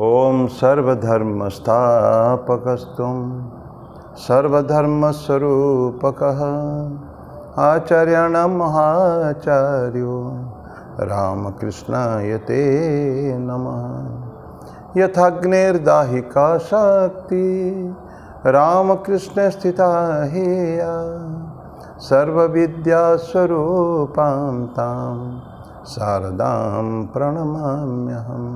ओम सर्वधर्मस्थापकस्तुं सर्वधर्मस्वरूपकः आचार्याणां महाचार्यो रामकृष्णाय ते नमः। यथाग्निर्दाहिका शक्ति रामकृष्ण स्थिता हेया सर्वविद्यास्वरूपां तां शारदां प्रणमाम्यहम्।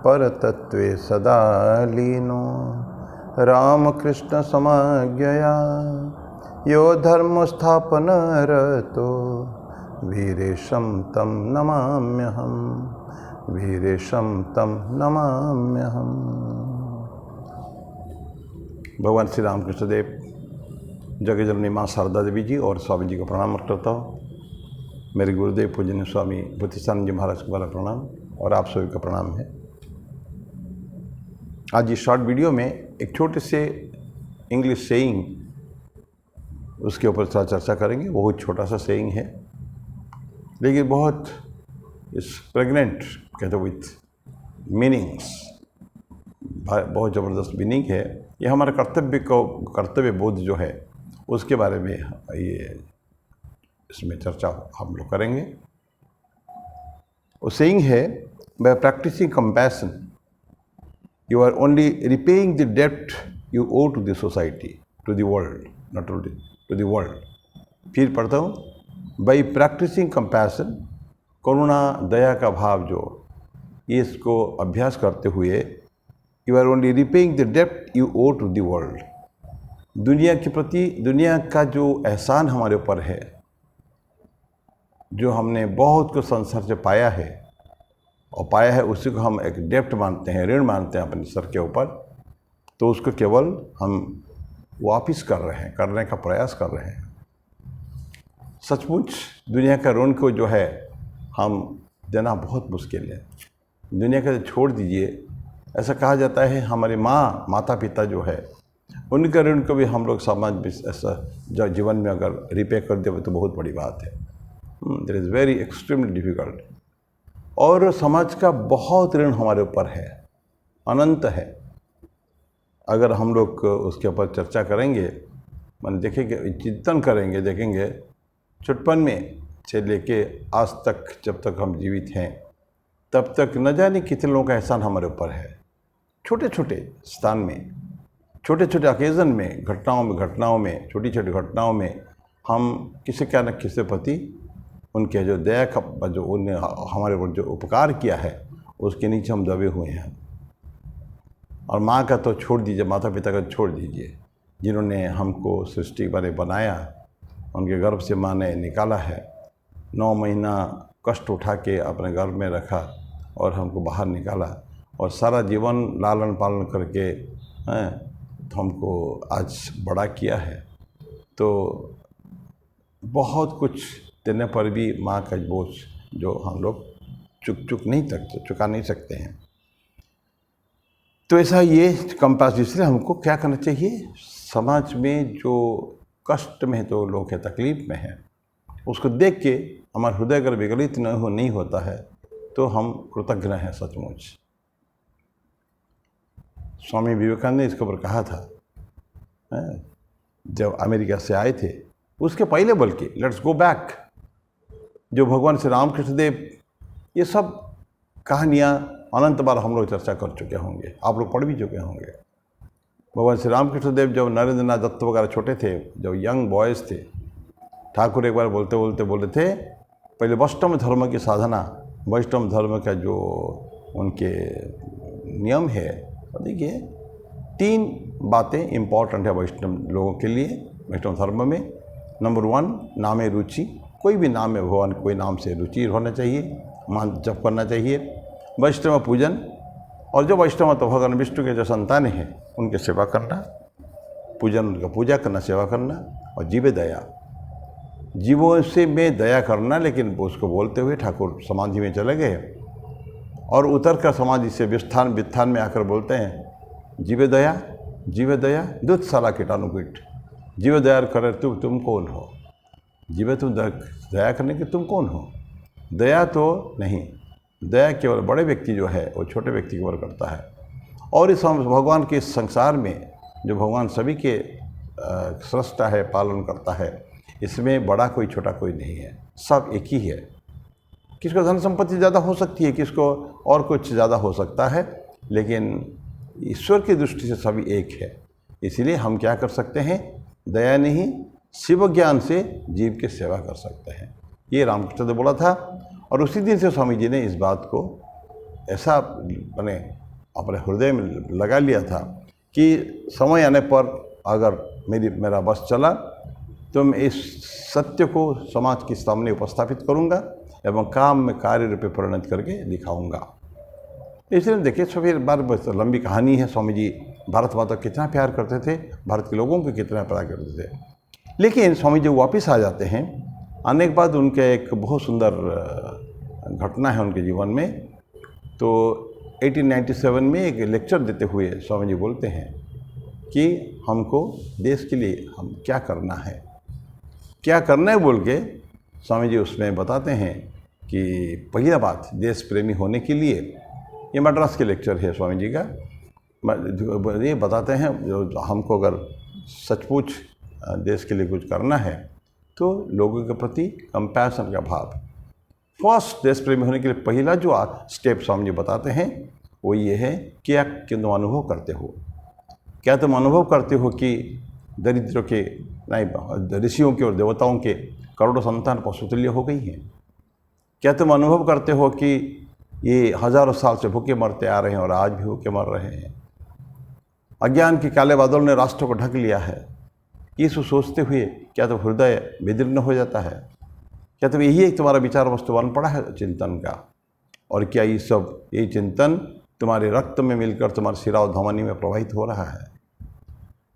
परतत्वे सदा लीनो रामकृष्ण समज्ञया यो धर्मस्थापनरतो वीरेशं तं नमाम्यहम्। वीरेशं तं नमाम्यहम्। भगवान श्री रामकृष्ण देव, जगत जननी माँ शारदा देवी जी और स्वामी जी को प्रणाम करता हूँ। मेरे गुरुदेव पूजनीय स्वामी बुद्धिस्तानंद जी महाराज को बड़ा प्रणाम और आप सभी का प्रणाम है। आज इस शॉर्ट वीडियो में एक छोटे से इंग्लिश सेइंग उसके ऊपर थोड़ा चर्चा करेंगे। बहुत छोटा सा सेइंग है लेकिन बहुत इस प्रेग्नेंट कहते विथ मीनिंग्स, बहुत ज़बरदस्त मीनिंग है। ये हमारे कर्तव्य बोध जो है उसके बारे में ये इसमें चर्चा हम लोग करेंगे। वो सेइंग है, by practising compassion you are only repaying the debt you owe to the society, to the world, not to the world. फिर पढ़ता हूँ, by practicing compassion, करुणा दया का भाव जो इसको अभ्यास करते हुए you are only repaying the debt you owe to the world. दुनिया के प्रति, दुनिया का जो एहसान हमारे ऊपर है, जो हमने बहुत कुछ संसार से पाया है और पाया है, उसी को हम एक डेप्ट मानते हैं, ऋण मानते हैं अपने सर के ऊपर, तो उसको केवल हम वापिस कर रहे हैं, करने का प्रयास कर रहे हैं। सचमुच दुनिया का ऋण को जो है हम देना बहुत मुश्किल है। दुनिया का छोड़ दीजिए, ऐसा कहा जाता है हमारे माता पिता जो है उनका ऋण को भी हम लोग समाज में ऐसा जो जीवन में अगर रिपे कर दें तो बहुत बड़ी बात है। That is very extremely difficult. और समाज का बहुत ऋण हमारे ऊपर है, अनंत है। अगर हम लोग उसके ऊपर चर्चा करेंगे, मान देखेंगे, चिंतन करेंगे, देखेंगे छुटपन में से लेके आज तक, जब तक हम जीवित हैं तब तक न जाने कितने लोगों का एहसान हमारे ऊपर है। छोटे छोटे स्थान में, छोटे छोटे ओकेज़न में, घटनाओं में, छोटी छोटी घटनाओं में हम किसी क्या न किसी प्रति उनके जो दया का जो उन्हें हमारे ऊपर जो उपकार किया है उसके नीचे हम दबे हुए हैं। और माँ का तो छोड़ दीजिए, माता पिता का छोड़ दीजिए, जिन्होंने हमको सृष्टि बारे बनाया, उनके गर्भ से माँ ने निकाला है, 9 महीना कष्ट उठा के अपने गर्भ में रखा और हमको बाहर निकाला और सारा जीवन लालन पालन करके हमको आज बड़ा किया है। तो बहुत कुछ देने पर भी माँ का बोझ जो हम लोग चुका नहीं सकते हैं। तो ऐसा ये कंपास, इसलिए हमको क्या करना चाहिए, समाज में जो कष्ट में है तो लोग हैं, तकलीफ में है, उसको देख के हमारा हृदय अगर विगलित नहीं होता है तो हम कृतज्ञ हैं सचमुच। स्वामी विवेकानंद ने इसके ऊपर कहा था जब अमेरिका से आए थे, उसके पहले बल्कि लेट्स गो बैक, जो भगवान श्री रामकृष्ण देव, ये सब कहानियाँ अनंत बार हम लोग चर्चा कर चुके होंगे, आप लोग पढ़ भी चुके होंगे। भगवान श्री रामकृष्ण देव जब नरेंद्र नाथ दत्त वगैरह छोटे थे, जब यंग बॉयज़ थे, ठाकुर एक बार बोलते बोले थे पहले वैष्णव धर्म की साधना, वैष्णव धर्म का जो उनके नियम है, देखिए 3 बातें इम्पॉर्टेंट है वैष्णव लोगों के लिए, वैष्णव धर्म में। नंबर 1, नाम रुचि, कोई भी नाम है भगवान, कोई नाम से रुचि होना चाहिए, मान जप करना चाहिए। वैष्णव पूजन, और जो वैष्णव तो भगवान विष्णु के जो संतान हैं उनकी सेवा करना, पूजन, उनका पूजा करना, सेवा करना। और जीव दया, जीवों से में दया करना, लेकिन उसको बोलते हुए ठाकुर समाधि में चले गए और उतर कर समाधि से वित्थान में आकर बोलते हैं जीव दया दुध साला कीटाणुकीट, जीव दया करे तुम कौन हो, जीव तुम दया करने के तुम कौन हो, दया तो नहीं, दया केवल बड़े व्यक्ति जो है वो छोटे व्यक्ति की ओर करता है। और इस भगवान के इस संसार में जो भगवान सभी के सृष्टा है, पालन करता है, इसमें बड़ा कोई छोटा कोई नहीं है, सब एक ही है। किसको धन संपत्ति ज़्यादा हो सकती है, किसको और कुछ ज़्यादा हो सकता है, लेकिन ईश्वर की दृष्टि से सभी एक है। इसीलिए हम क्या कर सकते हैं, दया नहीं शिव ज्ञान से जीव की सेवा कर सकते हैं। ये रामकृष्ण ने बोला था और उसी दिन से स्वामी जी ने इस बात को ऐसा अपने हृदय में लगा लिया था कि समय आने पर अगर मेरा बस चला तो मैं इस सत्य को समाज के सामने उपस्थापित करूंगा एवं काम में कार्य रूपे परिणत करके दिखाऊंगा। इसलिए देखिए, फिर बार लंबी कहानी है। स्वामी जी भारत माता को कितना प्यार करते थे, भारत के लोगों को कितना प्यार करते थे। लेकिन स्वामी जी वापस आ जाते हैं। आने के बाद उनके एक बहुत सुंदर घटना है उनके जीवन में। तो 1897 में एक लेक्चर देते हुए स्वामी जी बोलते हैं कि हमको देश के लिए हम क्या करना है बोल के स्वामी जी उसमें बताते हैं कि पहला बात देश प्रेमी होने के लिए, ये मद्रास के लेक्चर है स्वामी जी का, ये बताते हैं जो हमको अगर सचमुच देश के लिए कुछ करना है तो लोगों के प्रति कंपैशन का भाव। फर्स्ट देश प्रेमी होने के लिए पहला जो स्टेप स्वामी जी बताते हैं वो ये है कि तुम अनुभव करते हो, क्या तुम अनुभव करते हो कि दरिद्रों के नहीं, ऋषियों के और देवताओं के करोड़ों संतान पशुतुल्य हो गई हैं? क्या तुम अनुभव करते हो कि ये हजारों साल से भूखे मरते आ रहे हैं और आज भी भूखे मर रहे हैं? अज्ञान के काले बादल ने राष्ट्र को ढक लिया है। ये सोचते हुए क्या तो हृदय विदीर्ण हो जाता है? क्या तो यही एक तुम्हारा विचार वस्तु बन पड़ा है चिंतन का? और क्या यही चिंतन तुम्हारे रक्त में मिलकर तुम्हारे शिरा और धमनी में प्रवाहित हो रहा है?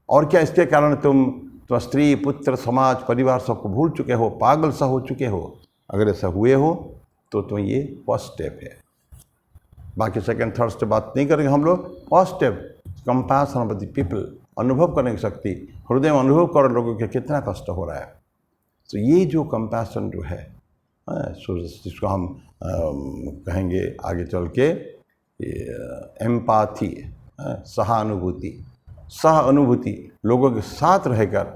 और क्या इसके कारण तुम स्त्री पुत्र समाज परिवार सबको भूल चुके हो, पागल सा हो चुके हो? अगर ऐसा हुए हो तो ये फर्स्ट स्टेप है। बाकी सेकंड थर्ड स्टेप बात नहीं करेंगे हम लोग। First step compassion with the people, अनुभव करने की शक्ति, हृदय में अनुभव कर लोगों के कितना कष्ट हो रहा है। तो ये जो कंपैशन जो है जिसको हम कहेंगे आगे चल के एम्पैथी, सहानुभूति, लोगों के साथ रहकर,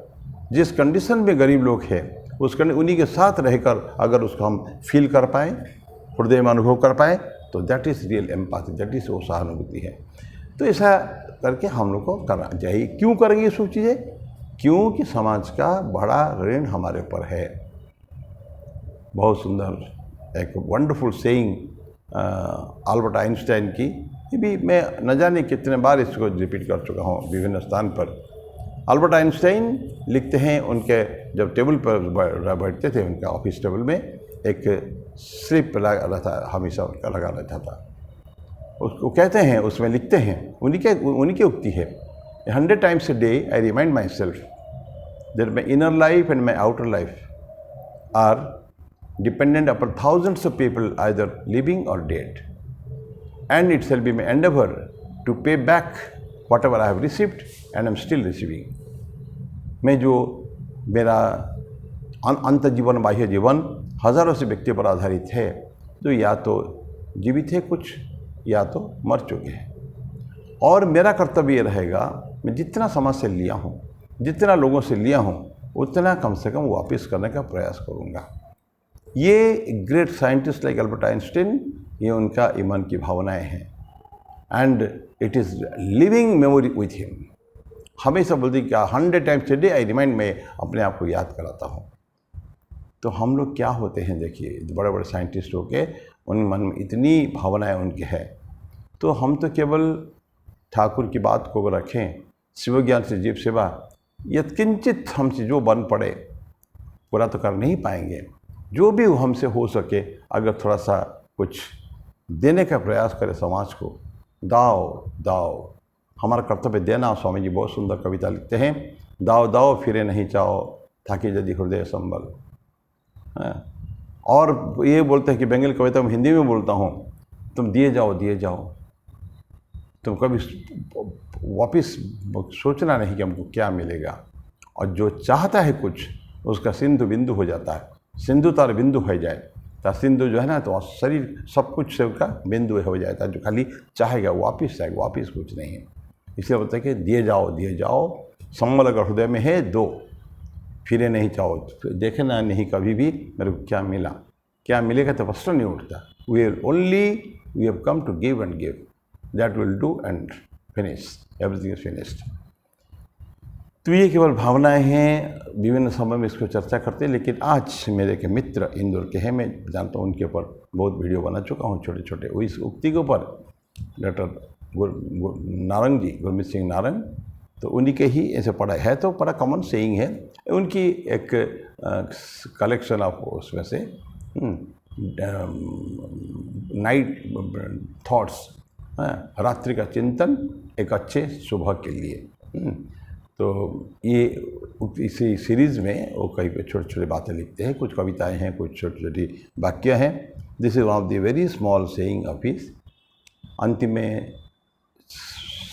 जिस कंडीशन में गरीब लोग हैं उन्हीं के साथ रहकर अगर उसको हम फील कर पाएँ, हृदय में अनुभव कर पाएँ, तो that is real empathy, that is वो सहानुभूति है। तो ऐसा करके हम लोग को करना चाहिए। क्यों करेंगे ये सब चीज़ें? क्योंकि समाज का बड़ा ऋण हमारे ऊपर है। बहुत सुंदर एक वंडरफुल सेइंग अल्बर्ट आइंस्टाइन की, ये भी मैं न जाने कितने बार इसको रिपीट कर चुका हूँ विभिन्न स्थान पर। अल्बर्ट आइंस्टाइन लिखते हैं, उनके जब टेबल पर बैठते थे उनका ऑफिस टेबल में एक स्लिप लगा रहता, हमेशा उनका लगा रहता था। उसको कहते हैं, उसमें लिखते हैं, उन्हीं की उक्ति है, 100 times a day I remind myself that my inner life and my outer life are dependent upon thousands of people either living or dead, and it shall be my endeavor to pay back whatever I have received and am still receiving. मैं जो मेरा अंत जीवन, बाह्य जीवन हजारों से व्यक्तियों पर आधारित है, जो या तो जीवित है कुछ या तो मर चुके हैं। और मेरा कर्तव्य ये रहेगा, मैं जितना समाज से लिया हूँ, जितना लोगों से लिया हूँ, उतना कम से कम वापस करने का प्रयास करूँगा। ये great scientist like Albert Einstein, ये उनका ईमान की भावनाएं हैं and it is living memory with him. हमेशा बोलती क्या 100 times a day I remind, मैं अपने आप को याद कराता हूँ। तो हम लोग क्या होते हैं, देखिए बड़े बड़े साइंटिस्ट हो के उन मन में इतनी भावनाएं उनकी है, तो हम तो केवल ठाकुर की बात को रखें, शिव ज्ञान से जीव सेवा, यत्किंचित हमसे जो बन पड़े पूरा तो कर नहीं पाएंगे। जो भी हमसे हो सके अगर थोड़ा सा कुछ देने का प्रयास करें समाज को, दाओ हमारा कर्तव्य देना। स्वामी जी बहुत सुंदर कविता लिखते हैं, दाओ फिरे नहीं चाओ, थाकी यदि हृदय संबल। और ये बोलते हैं कि बंगाली कविता में हिंदी में बोलता हूँ, तुम दिए जाओ, तुम कभी वापस सोचना नहीं कि हमको क्या मिलेगा। और जो चाहता है कुछ, उसका सिंधु बिंदु हो जाता है, सिंधु तार बिंदु हो जाए। तो सिंधु जो है ना, तो शरीर सब कुछ से उसका बिंदु हो जाता है, जो खाली चाहेगा वापिस जाएगा, वापिस कुछ नहीं है। इसलिए बोलते हैं कि दिए जाओ, संबल अगर हृदय में है दो, फिरे नहीं चाहो, देखे ना नहीं कभी भी मेरे को क्या मिला, क्या मिलेगा तो प्रश्न नहीं उठता। We have come to give and give, that will do and finish, everything is finished. तो ये केवल भावनाएं हैं, विभिन्न समय में इसको चर्चा करते हैं। लेकिन आज मेरे के मित्र इंदौर के हैं, मैं जानता हूँ, उनके ऊपर बहुत वीडियो बना चुका हूँ छोटे छोटे। वो इस उक्ति के ऊपर डॉक्टर नारंग जी, गुरमीत सिंह नारंग, तो उन्हीं के ही ऐसे पढ़ा है, तो बड़ा कॉमन सेइंग है उनकी, एक कलेक्शन ऑफ उसमें से नाइट थॉट्स, रात्रि का चिंतन एक अच्छे सुबह के लिए। तो ये इसी सीरीज़ में वो कई छोटी छोटी बातें लिखते हैं, कुछ कविताएं हैं, कुछ छोटी छोटी वाक्य हैं। This is one of the very small saying of his. अंतिम में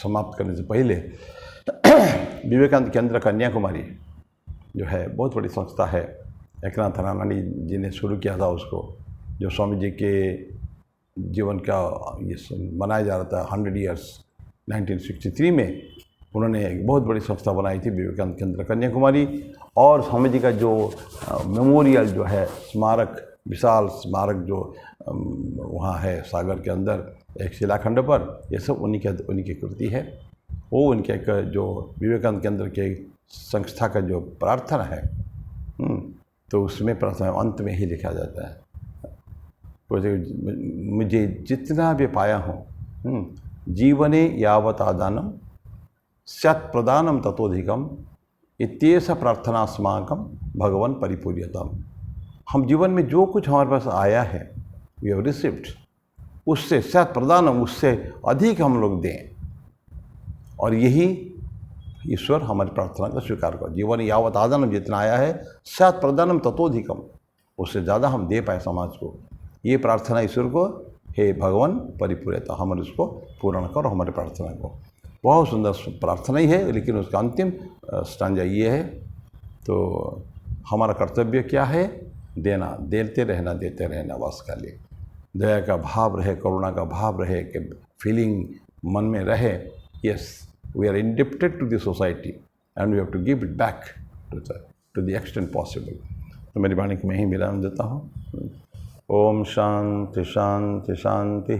समाप्त करने से पहले विवेकानंद केंद्र कन्याकुमारी जो है, बहुत बड़ी संस्था है, एकनाथ रानानी जी ने शुरू किया था उसको, जो स्वामी जी के जीवन का ये मनाया जा रहा था 100 ईयर्स 1963 में। उन्होंने एक बहुत बड़ी संस्था बनाई थी, विवेकानंद केंद्र कन्याकुमारी। और स्वामी जी का जो मेमोरियल जो है, स्मारक, विशाल स्मारक जो वहाँ है सागर के अंदर एक शिलाखंड पर, ये सब उन्हीं की कृति है। वो उनके एक जो विवेकानंद केंद्र के संस्था का जो प्रार्थना है, तो उसमें प्रार्थना अंत में ही लिखा जाता है, मुझे जितना भी पाया हूँ जीवने यावत आदानम स्यात् प्रदानम ततोधिकम इत्येष प्रार्थनास्माकम भगवान परिपूर्यतम। हम जीवन में जो कुछ हमारे पास आया है, वी हैव रिसीव्ड, उससे स्यात् प्रदानम, उससे अधिक हम लोग दें, और यही ईश्वर हमारी प्रार्थना का स्वीकार कर। जीवन यावत आदानम, जितना आया है, स्यात् प्रदानम ततोधिकम, उससे ज़्यादा हम दे पाए समाज को। ये प्रार्थना ईश्वर को, हे भगवान परिपूर्यता, हमारे उसको पूर्ण करो, हमारी प्रार्थना को। बहुत सुंदर प्रार्थना ही है, लेकिन उसका अंतिम स्टांजा ये है। तो हमारा कर्तव्य क्या है? देना, देते रहना बस। खाली दया का भाव रहे, करुणा का भाव रहे, कि फीलिंग मन में रहे, yes we are indebted to the society and we have to give it back to the extent possible. तो मेरी वाणी को मैं ही विराम देता हूँ। ओम शांति शांति शांति।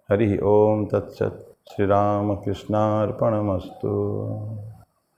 हरि ओम तत्सत। श्री राम कृष्णार्पणमस्तु।